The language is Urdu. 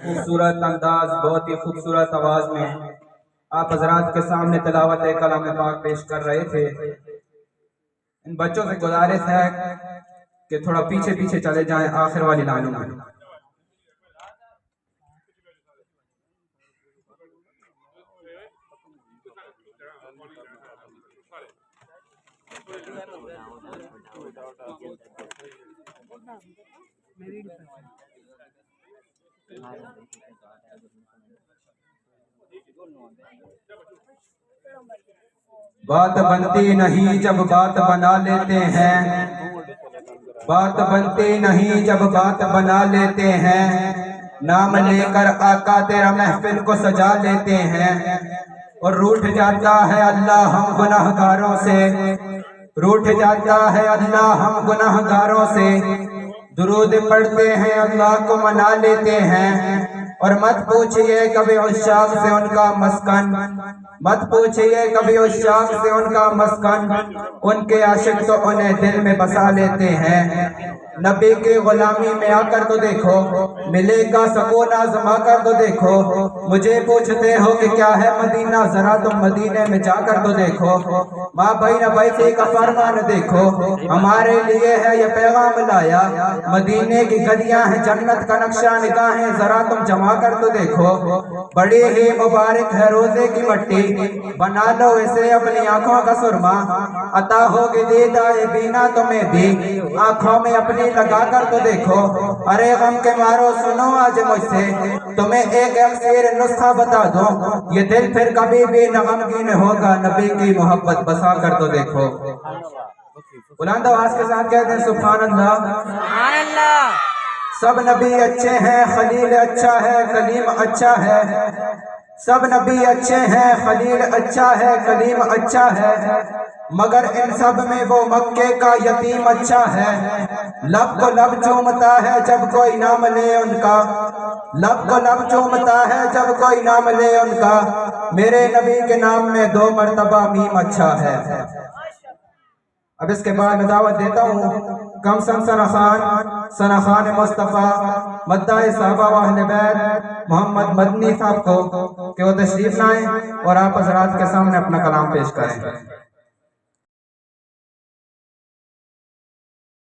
خوبصورت انداز، بہت ہی خوبصورت آواز میں آپ حضرات کے سامنے تلاوت کلام پاک پیش کر رہے تھے۔ ان بچوں سے گزارش ہے کہ تھوڑا پیچھے پیچھے چلے جائیں آخر والی لائنوں میں۔ بات بنتی نہیں جب بات بنا لیتے ہیں، بات بنتی نہیں جب بات بنا لیتے ہیں، نام لے کر آقا تیرا محفل کو سجا لیتے ہیں، اور روٹھ جاتا ہے اللہ ہم گناہگاروں سے، روٹھ جاتا ہے اللہ ہم گناہگاروں سے، درود پڑھتے ہیں اللہ کو منا لیتے ہیں، اور مت پوچھئے کبھی عشاق سے ان کا مسکن، مت پوچھئے کبھی عشاق سے ان کا مسکن، ان کے عاشق تو انہیں دل میں بسا لیتے ہیں۔ نبی کی غلامی میں آ کر تو دیکھو، ملے گا سکون آزما کر تو دیکھو، مجھے پوچھتے ہو کہ کیا ہے مدینہ، ذرا تم مدینے میں جا کر تو دیکھو، ماں بین بیتی کا فرمان دیکھو، ہمارے لیے ہے یہ پیغام لایا، مدینے کی گلیاں ہیں جنت کا نقشہ نگاہیں ذرا تم جما کر تو دیکھو، بڑی ہی مبارک ہے روزے کی مٹی، بنا لو اسے اپنی آنکھوں کا سرما، عطا ہوگی دیدہ بینا تمہیں بھی، آنکھوں میں اپنی لگا کر تو دیکھو، ارے غم کے مارو سنو آج مجھ سے، تمہیں ایک اکسیر نسخہ بتا دوں، یہ دل پھر کبھی بھی نہ غمگین ہوگا، نبی کی محبت بسا کر تو دیکھو۔ بلند آواز کے ساتھ کہتے ہیں سبحان اللہ، سبحان اللہ۔ سب نبی اچھے ہیں، خلیل اچھا ہے، کلیم اچھا ہے، سب نبی اچھے ہیں، خلیل اچھا ہے، کلیم اچھا ہے، مگر ان سب میں وہ مکے کا یتیم اچھا ہے، لب کو لب چومتا ہے جب کوئی نام لے ان کا، لب کو لب چومتا ہے جب کوئی نام لے ان کا، میرے نبی کے نام میں 2 مرتبہ میم اچھا ہے۔ اب اس کے بعد میں دعوت دیتا ہوں کم سن ثنا خان مصطفیٰ مداح صحابہ و اہل بیت محمد مدنی صاحب کو کہ وہ تشریف لائیں اور آپ حضرات کے سامنے اپنا کلام پیش کریں۔